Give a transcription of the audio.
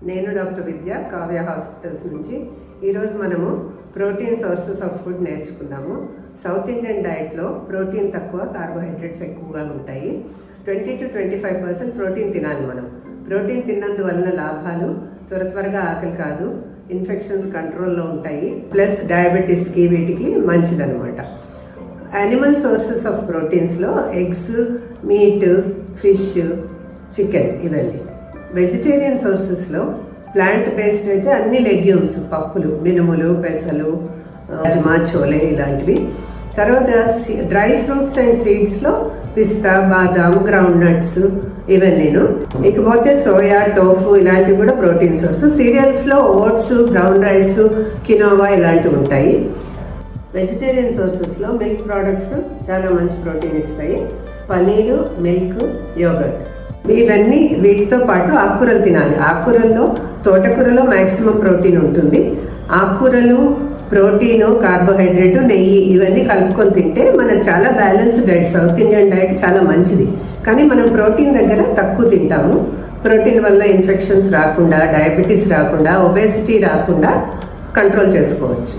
నేను డాక్టర్ విద్య కావ్య హాస్పిటల్స్ నుంచి ఈరోజు మనము ప్రోటీన్ సోర్సెస్ ఆఫ్ ఫుడ్ నేర్చుకున్నాము. సౌత్ ఇండియన్ డైట్లో ప్రోటీన్ తక్కువ, కార్బోహైడ్రేట్స్ ఎక్కువగా ఉంటాయి. 20 to 25% ప్రోటీన్ తినాలి మనం. ప్రోటీన్ తిన్నందువలన లాభాలు త్వరగా ఆకలి కాదు, ఇన్ఫెక్షన్స్ కంట్రోల్లో ఉంటాయి, ప్లస్ డయాబెటీస్కి వీటికి మంచిదన్నమాట. యానిమల్ సోర్సెస్ ఆఫ్ ప్రోటీన్స్లో ఎగ్స్, మీట్, ఫిష్, చికెన్ ఇవన్నీ. వెజిటేరియన్ సోర్సెస్లో ప్లాంట్ బేస్డ్ అయితే అన్ని లెగ్యూమ్స్, పప్పులు, మినుములు, పెసలు, రాజ్మా, చోలే ఇలాంటివి. తర్వాత డ్రై ఫ్రూట్స్ అండ్ సీడ్స్లో పిస్తా, బాదాం, గ్రౌండ్ నట్స్ ఇవన్నీను. ఇకపోతే సోయా, టోఫు ఇలాంటివి కూడా ప్రోటీన్ సోర్స్. సీరియల్స్లో ఓట్స్, బ్రౌన్ రైస్, కినోవా ఇలాంటివి ఉంటాయి. వెజిటేరియన్ సోర్సెస్లో మిల్క్ ప్రోడక్ట్స్ చాలా మంచి ప్రోటీన్ ఇస్తాయి. పనీరు, మిల్క్, యోగర్ట్ ఇవన్నీ. వీటితో పాటు ఆకుకూరలు తినాలి. ఆకుకూరల్లో తోటకూరలో మ్యాక్సిమం ప్రోటీన్ ఉంటుంది. ఆకుకూరలు, ప్రోటీను, కార్బోహైడ్రేట్, నెయ్యి ఇవన్నీ కలుపుకొని తింటే మనకు చాలా balanced diet. South Indian diet చాలా మంచిది, కానీ మనం ప్రోటీన్ దగ్గర తక్కువ తింటాము. ప్రోటీన్ వల్ల ఇన్ఫెక్షన్స్ రాకుండా, డయాబెటీస్ రాకుండా, ఒబేసిటీ రాకుండా కంట్రోల్ చేసుకోవచ్చు.